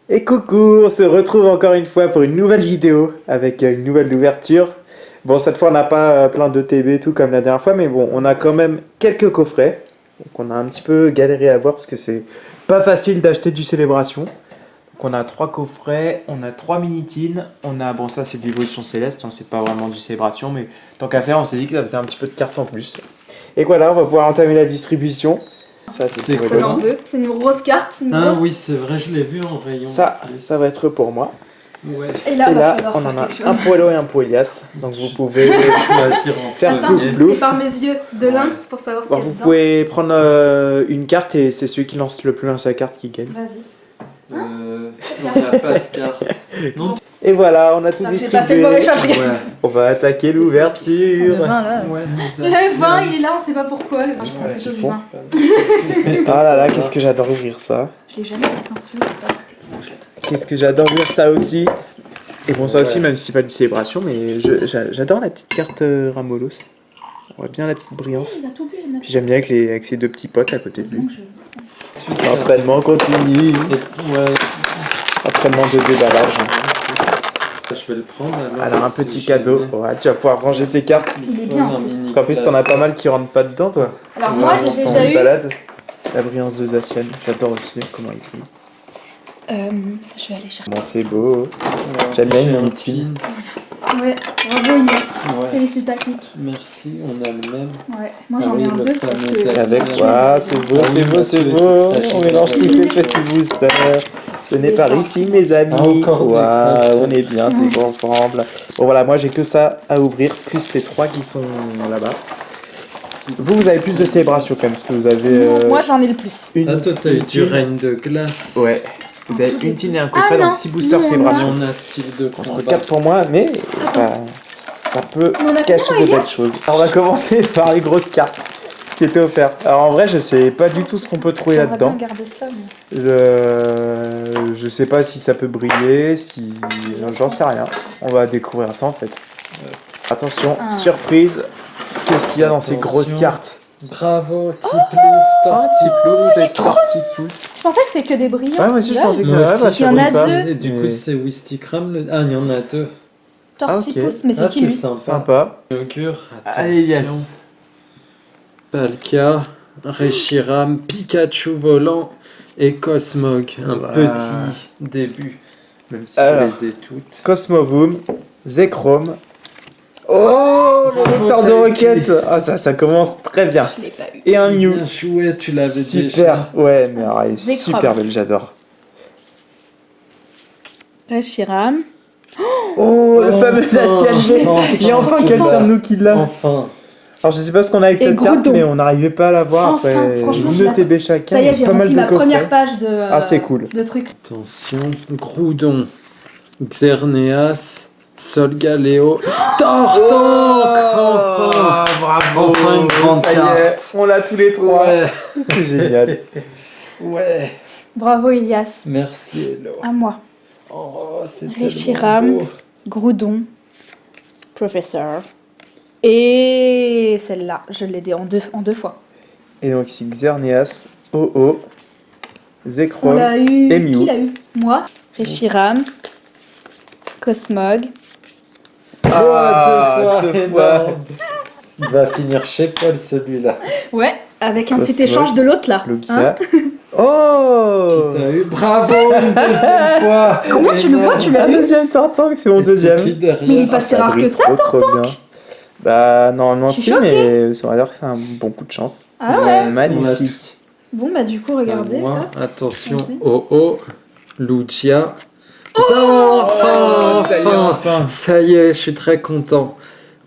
Et coucou, on se retrouve encore une fois pour une nouvelle vidéo avec une nouvelle ouverture. Bon, cette fois on n'a pas plein de TB et tout comme la dernière fois, mais bon, on a quand même quelques coffrets. Donc on a un petit peu galéré à voir parce que c'est pas facile d'acheter du Célébration. Donc on a 3 coffrets, on a 3 mini-tins, on a, bon ça c'est de l'évolution céleste, hein, c'est pas vraiment du Célébration, mais tant qu'à faire on s'est dit que ça faisait un petit peu de cartes en plus. Et voilà, on va pouvoir entamer la distribution. Ça c'est pour quoi Elodie. C'est une grosse carte. Ah oui, c'est vrai, je l'ai vu en rayon. Ça va être pour moi. Ouais. Et là, Et là, va on falloir en a faire quelque un chose. pour Elo et un pour Elias. Donc vous pouvez Choisir en faire Attends, plouf et plouf. par mes yeux de lynx pour savoir ce qu'il y Bon, a vous dedans. pouvez prendre une carte et c'est celui qui lance le plus loin sa carte qui gagne. Vas-y. On n'a pas de carte. Non. Et voilà, on a tout Ah, j'ai pas fait le distribué. mauvais choix, je regarde. Ouais. On va attaquer Le l'ouverture. vin là. Ouais. Le vin, il est là, on sait pas pourquoi. Le vin, Ouais, je c'est le fou. vin. Ah là là, qu'est-ce que j'adore ouvrir ça. Je l'ai jamais fait attention. Qu'est-ce que j'adore ouvrir ça aussi. Et bon, ça aussi, Ouais. même si c'est pas du Célébration, mais j'adore la petite carte Ramolos. On voit bien la petite brillance. Il a tout bu, il a Puis j'aime bien avec ses deux petits potes à côté de lui. Donc, L'entraînement continue. Ouais. Entraînement de déballage. Je vais le prendre Alors un petit cadeau. Ouais, tu vas pouvoir ranger tes cartes. Il est bien, en plus. Parce qu'en plus, t'en as pas mal qui rentrent pas dedans, toi. Alors moi, Ouais, j'ai Dans déjà une eu. balade. La brillance de Zacian. J'adore aussi comment il écrit. Je vais aller chercher. Bon, c'est beau. J'aime bien une mini-tin. Ouais, bravo Inès. Ouais. Félicitations. Merci, on a le même. Ouais, moi Ah j'en oui, ai un le deux parce fameux que. Zacian. Avec quoi? C'est beau, Ah oui, c'est beau, c'est tu beau. t'achètes On mélange des tous ces boosters. petits boosters. Venez par ici, mes amis. Ah, encore des Waouh, crêpes. on est bien tous ensemble. Bon, voilà, moi j'ai que ça à ouvrir, plus les 3 qui sont là-bas. Vous avez plus de célébration quand même, parce que vous avez. Moi j'en ai le plus. Une. Ah, toi, t'as eu une du tin. règne de glace. Ouais. Vous avez une tin et un coffret, Ah, non. donc 6 boosters Nous, on a- célébration. On a style de Entre combat. 4 pour moi, mais ça peut On en a cacher combien, de belles choses. Alors, on va commencer par les grosses cartes qui étaient offertes. Alors en vrai, je sais pas du tout ce qu'on peut trouver J'aimerais là-dedans. bien garder ça. Mais... Je sais pas si ça peut briller, si j'en sais rien. On va découvrir ça en fait. Attention, Ah. surprise. Qu'est-ce qu'il y a dans ces grosses Attention. cartes? Bravo, Tiplouf, Tortiplouf, c'est et trop Tortipousse. Je pensais que c'était que des brillants. Ouais, moi aussi je pensais que Moi ouais, aussi, bah, il y ça en a brille pas. deux. Et du coup, Mais c'est Wistikram. Ah, il y en a deux. Tortipousse, mais Ah, c'est qui lui sympa. sympa. Augure, Allez, yes. Palkia, Reshiram, Pikachu volant et Cosmog. Un Wow. petit début, même si Alors. je les ai toutes. Cosmoboom, Zekrom. Oh, le Bravo, lecteur de t'as eu roquettes. Ah, ça commence très bien. Je l'ai pas eu. Et un Mew. Bien joué, tu l'avais Super. Ouais, mais alors, elle est Zekrom. super belle, j'adore. Reshiram. Oh, le Enfin, fameux Zacian. Il y a enfin quelqu'un de nous qui l'a. Enfin, Alors je sais pas ce qu'on a avec Et cette carte, Groudon. mais on n'arrivait pas à la voir Enfin, après franchement, je 2 l'attends. TB chacun, Ça y est, il y j'ai a pas mal rempli de ma coffrets. première page de, Ah, c'est cool. de trucs. attention, Groudon, Xerneas, Solgaleo, Tortank. Enfin, Ah, bravo. Enfin une grande Ça y est, carte. on l'a tous les 3. ouais, C'est génial. ouais. Bravo Ilias. Merci Hello. À moi. Oh, c'est Reshiram. tellement beau. Groudon. Professeur. Et celle-là, je l'ai dit en deux fois. Et donc ici Xerneas, Oh, On Zekrom. l'a eu. et Mew. Qui l'a eu? Moi. Reshiram. Cosmog. Ah, deux deux fois. fois. Énorme. Il va finir chez Paul celui-là. Ouais, avec un petit Cosmog. échange de l'autre là. Lugia. Oh. Qui t'a eu? Bravo une deuxième fois. Comment tu le vois? Tu l'as Un vu? deuxième Tortank, c'est mon Et c'est deuxième. qui derrière? Mais il est pas si rare brille que ça, trop bien. Bah normalement Je suis si, mais ça va dire que c'est un bon coup de chance. Ah ouais. Magnifique. Bon bah du coup regardez. Moi, hop. attention, Vas-y. oh, Lucia. Oh, ça y est, enfin, enfin. ça y est, je suis très content.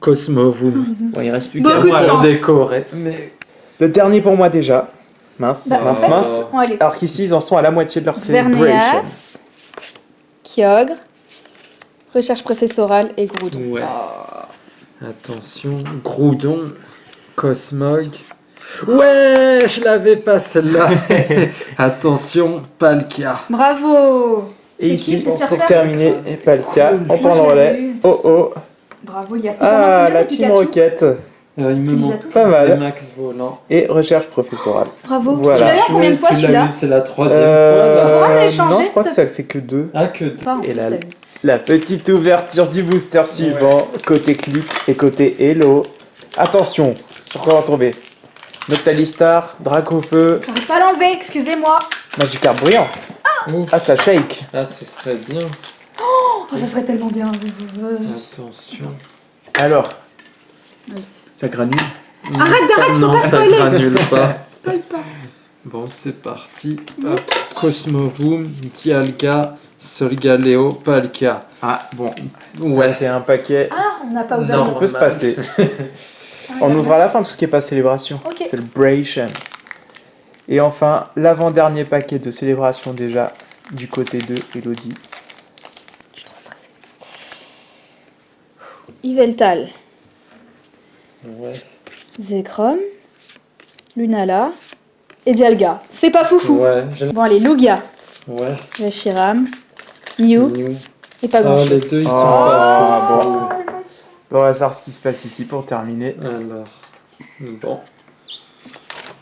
Cosmovoom. Bon, il reste plus Beaucoup qu'un. de On va chance. le décorer. Mais Le dernier pour moi déjà. Mince, Bah, mince, en fait, mince. Bon allez. Alors qu'ici ils en sont à la moitié de leur celebration. Xerneas. Kyogre. Recherche professorale et Groudon. ouais. Attention, Groudon, Cosmog. Ouais, je l'avais pas celle-là. Attention, Palkia. Bravo. Et C'est ici, qui, c'est pour Surfer terminer, et pas le cas, Cool. on prend le Moi, je l'avais relais. eu. Oh, Bravo Ilias. ah, la Team Rocket. Il me Tu les as manque tous Pas mal. Max Volant. Et recherche professorale. Bravo. Voilà. Tu l'as eu combien de fois Tu l'as celui-là eu, c'est la troisième fois là. Pourquoi on l'a échangé, non, je crois que cette- ça le fait que 2. Ah, que deux. Pas en Et plus, là, t'as vu. la petite ouverture du booster suivant, côté clip et côté Hello. Attention, sur quoi on va tomber? Noctalistar, Dracofeu, J'arrive pas à l'enlever, excusez-moi. Magikarp brillant. Oh. Ah, ça shake. Ah, ce serait bien. Oh, ça serait tellement bien. Attention. Alors, Vas-y. ça granule. Arrête, d'arrête, faut Non, pas ça spoiler. granule pas. Spoil pas. Bon, c'est parti. Hop. Cosmovoom, Dialga, Solgaleo, Palkia. Ah, bon. Ouais. C'est un paquet. Ah, on n'a pas ouvert. Non. Ça peut se Normal. passer. Ah, On d'accord. ouvre à la fin tout ce qui est pas célébration. Ok. Celebration. Et l'avant-dernier paquet de célébration déjà du côté de Elodie. Je suis trop stressée. Yveltal, Ouais. Zekrom, Lunala et Dialga. C'est pas foufou. Ouais. j'aime- Bon, allez, Lugia, Ouais. Reshiram, Mew New. et pas Ah, grand les chose. deux, ils sont Oh. pas bon. fous. Bon, on va savoir ce qui se passe ici pour terminer. Alors. Bon.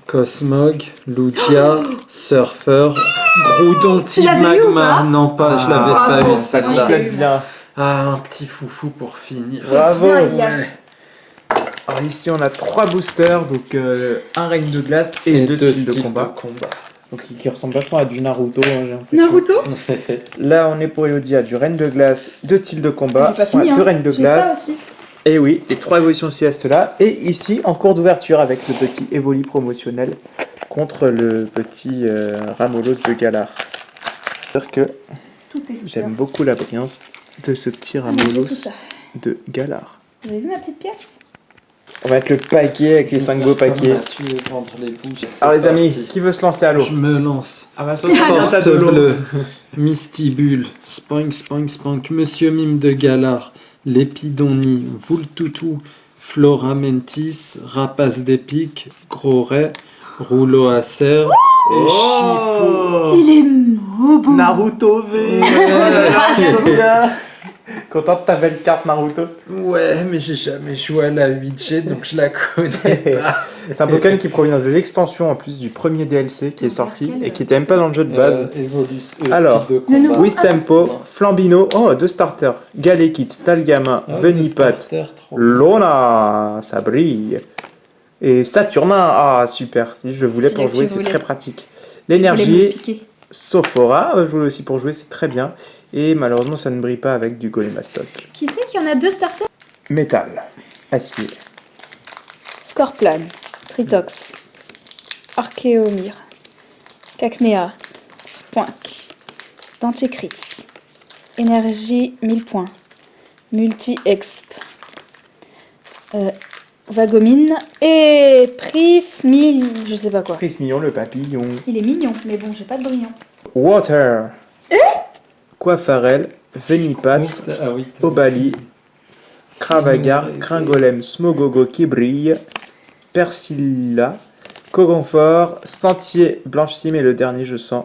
Cosmog, Lugia, Surfer, Groudon, Tu l'avais eu ou Magma. pas Non, pas, je l'avais Ah, pas bon, eu ça moi, je celle-là. l'ai complète bien. Ah, un petit foufou pour finir. Bravo. Bien, Elias. Alors ici on a 3 boosters, donc un règne de glace et, deux styles de combat. Donc qui ressemblent vachement à du Naruto, hein, j'ai l'impression. Naruto. Là on est pour Elodie à du règne de glace, 2 styles de combat, J'ai pas fini, deux hein. règnes de J'ai ça glace. aussi. Et oui, les 3 évolutions célestes là. Et ici en cours d'ouverture avec le petit Evoli promotionnel contre le petit Ramolos de Galar. C'est-à-dire que Tout est j'aime beaucoup la brillance de ce petit Ramolos de Galar. Vous avez vu ma petite pièce? On va mettre le paquet avec les 5 beaux paquets. Tu veux vendre les bouches. Alors les amis, qui veut se lancer à l'eau? Je me lance. Ah bah ça, Force bleue, Misty Bull, Spoink, Spoink, Spoink, Monsieur Mime de Galar, Lépidonie, Voultoutou, Floramentis, Rapace d'épique, Gros Ray, Rouleau Acer et Chifou. Il est beau. Naruto V. Trop bien. Content de ta belle carte Naruto. Ouais, mais j'ai jamais joué à la 8G donc je la connais pas. C'est un Pokémon qui provient de l'extension en plus du premier DLC qui est sorti et qui était même pas dans le jeu de base. Alors, style de le nouveau- combat. Wistempo, Flambino, oh 2 starters, Galekit, Stalgama, Ah, Venipat, deux starters, trop Lona, ça brille. Et Saturnin, ah super, je le voulais C'est pour là que jouer, tu c'est voulais. très pratique. Il voulait me L'énergie, piquer. Sophora, je voulais aussi pour jouer, c'est très bien. Et malheureusement, ça ne brille pas avec du Golemastok. Qui c'est qu'il y en a 2 starters? Métal, acier, Scorplan, Tritox, Archéomir, Cacnea, Spoink, Denticris, Énergie 1000 points, Multi-Exp, Vagomine et Prismil, je sais pas quoi. Prismillon, le papillon. Il est mignon, mais bon, j'ai pas de brillant. Water, Coiffarel, Venipat, Ah oui, Obali, Kravagar, Gringolem, Smogogo qui brille, Persilla, Cogonfort, Sentier, Blanche-Cime et le dernier, je sens.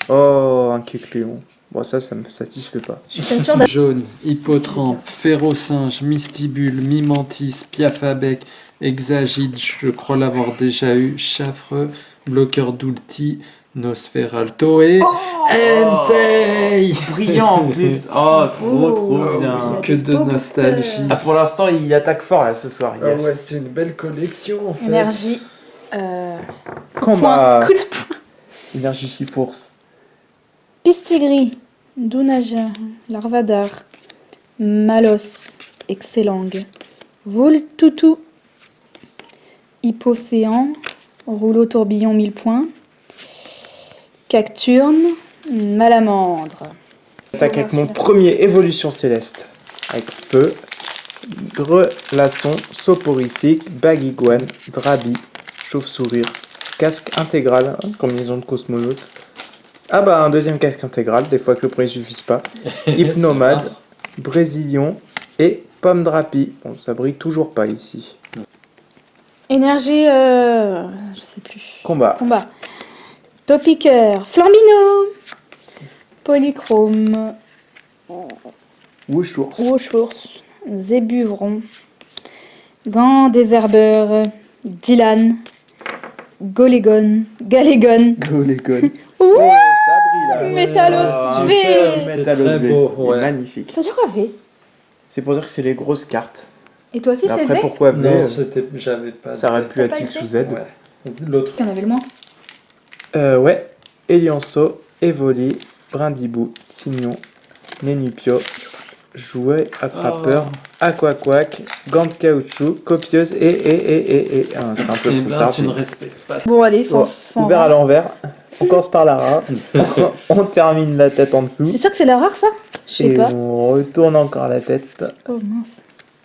Oh, un Kecléon. Bon, ça me satisfait pas. Je suis pas sûre d'avoir. Jaune, Hippotrampe, Férocinge, Mystibule, Mimantis, Piafabec, Exagide, je crois l'avoir déjà eu, Chaffreux, Bloqueur d'Ulti, Nosferalto et Entei. Brillant en plus. Oh, trop, trop Oh, bien. Que de nostalgie. Ah, pour l'instant, il attaque fort là ce soir. Ah Yes. ouais, c'est une belle collection en fait. Énergie. Combat. Coup de poing. Énergie Chifours. Pistigris, Dounaja, Larvadar, Malos, Excellang, Voltoutou, Hypocéan, Rouleau tourbillon 1000 points, Cacturne, Malamandre. Attaque avec mon premier évolution céleste. Avec feu, Grelasson, Soporifique, Baguiguane, Drabi, Chauve-sourire, casque intégral, hein, combinaison de cosmonautes. Ah bah un deuxième casque intégral, des fois que le premier ne suffise pas. Hypnomade, Brésilion et Pomme Drapi. Bon, ça brille toujours pas ici. Énergie, je sais plus. Combat. Combat. Topiqueur, Flambino, Polychrome, Wouchours. Wochours, Zébuvron, Grand désherbeur. Dylan. Galégon. Golégon. Ouh, Oh, ça brille là. Métallos V. C'est Métallos très V. beau, Il est ouais. magnifique. Ça dit quoi V? C'est pour dire que c'est les grosses cartes. Et toi aussi Mais c'est après, V? pourquoi V Non, j'avais pas. ça aurait de- pu être pas X été ou Z. Ouais. L'autre. Il y en avait le moins. Ouais. Elianceau, Evoli, Brindibou, Tignon, Nénupio, Jouet, Attrapeur, Aquaquac, Gant de Caoutchouc, Copieuse et. Ah, c'est un peu Eh fou ben, ça. tu ne respectes pas. Bon, allez, faut, Bon, faut en ouvert à voir. l'envers. On commence par la rare. On termine la tête en dessous. C'est sûr que c'est la rare ça? Je sais Et pas. on retourne encore la tête Oh mince.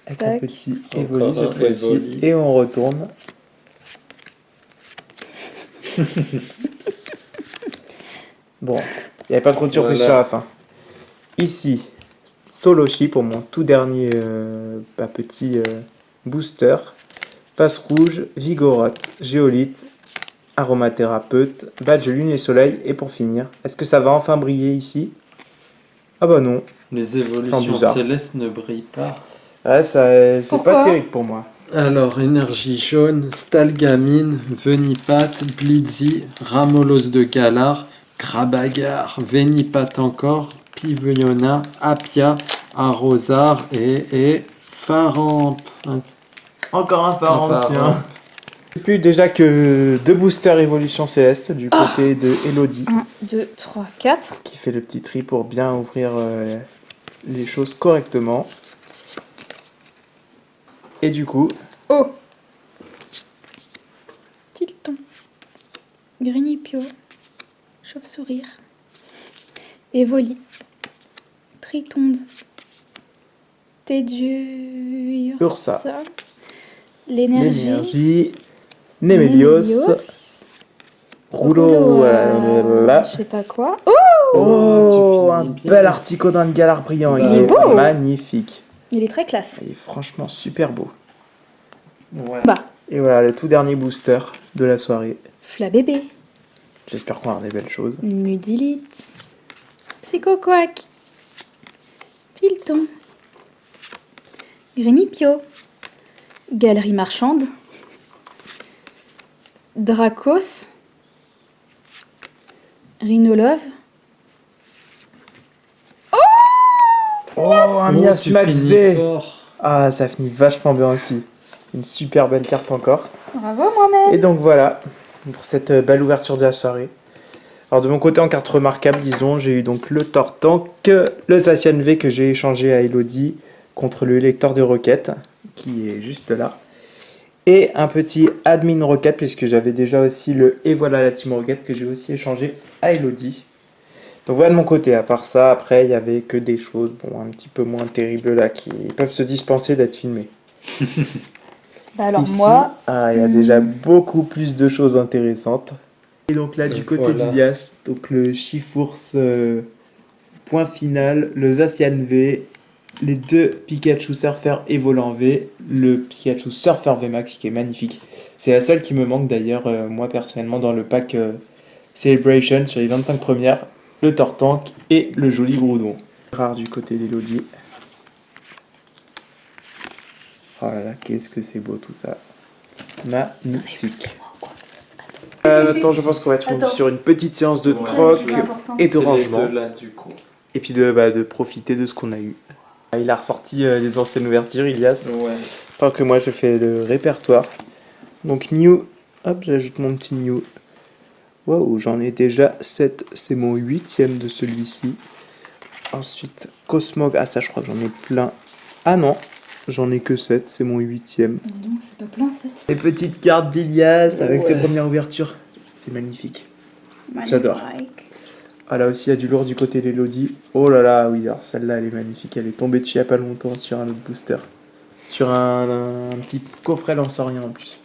avec un Tac. petit Encore Evoli cette un fois-ci. Evoli. Et on retourne. Bon, il n'y avait pas trop de surprise Voilà. sur la fin. Ici, Soloshi pour mon tout dernier petit booster. Passe rouge, Vigoroth, Géolite, Aromathérapeute, Badge Lune et Soleil. Et pour finir, est-ce que ça va enfin briller ici? Ah bah non. Les évolutions bizarre. célestes ne brillent pas. Ouais, c'est Pourquoi pas terrible pour moi. Alors, énergie jaune, Stalgamine, Venipat, Blitzy, Ramolos de Galar, Krabagar, Venipat encore, Piviona, Apia, Arrosar et Faramp. Encore un Faramp. Plus déjà que deux boosters Évolution Céleste du côté de Elodie 1, 2, 3, 4. qui fait le petit tri pour bien ouvrir les choses correctement. Et du coup, Oh! Tilton. Grignipio. Chauve-sourire. Évoli. Tritonde. Tédieu. Ursa. L'énergie. l'énergie, Némélios, Rouleau, là. Je sais pas quoi. Oh, tu un finis bien. bel articodin de galar brillant, Bah, il est beau. magnifique. Il est très classe. Il est franchement super beau. Ouais. Bah, Et voilà le tout dernier booster de la soirée. Flabébé. J'espère qu'on va avoir des belles choses. Nudilite. Psychoquac. Tilton. Grénipio. Galerie marchande. Dracos. Rhinolove. Oh, un Mias tu Max finis V. fort. Ah, ça finit vachement bien aussi. Une super belle carte encore. Bravo moi-même. Et donc voilà, pour cette belle ouverture de la soirée. Alors de mon côté, en carte remarquable, disons, j'ai eu donc le Tortank, le Zacian V que j'ai échangé à Elodie contre le lecteur de requêtes, qui est juste là. Et un petit Admin Rocket, puisque j'avais déjà aussi le Et voilà la Team Rocket que j'ai aussi échangé à Elodie. Donc voilà de mon côté, à part ça, après il y avait que des choses bon, un petit peu moins terribles là, qui peuvent se dispenser d'être filmées. Bah alors Ici, moi, il y a déjà beaucoup plus de choses intéressantes. Et donc là, du côté Voilà. d'Ilias, donc le Chifours point final, le Zacian V, les deux Pikachu Surfer et Volant V, le Pikachu Surfer V Max qui est magnifique. C'est la seule qui me manque d'ailleurs, moi personnellement, dans le pack Celebration sur les 25 premières, le Tortank et le joli Groudon. Rare du côté d'Elodie. Oh là là, qu'est-ce que c'est beau tout ça. Magnifique. Attends, je pense qu'on va être Attends. sur une petite séance de Ouais. troc et de C'est les rangement. deux là, du coup. Et puis de profiter de ce qu'on a eu. Il a ressorti les anciennes ouvertures, Ilias. Ouais. Pendant que moi, je fais le répertoire. Donc, New. Hop, j'ajoute mon petit New. Waouh, j'en ai déjà 7. C'est mon 8ème de celui-ci. Ensuite, Cosmog. Ah, ça, je crois que j'en ai plein. Ah non, j'en ai que 7. C'est mon 8ème. non, c'est pas plein ça. Les petites cartes d'Ilias avec ses Ouais. premières ouvertures. C'est magnifique. J'adore. Ah là aussi, il y a du lourd du côté d'Elodie. Oh là là, oui, alors celle-là, elle est magnifique. Elle est tombée dessus il n'y a pas longtemps sur un autre booster. Sur un petit coffret lance rien en plus.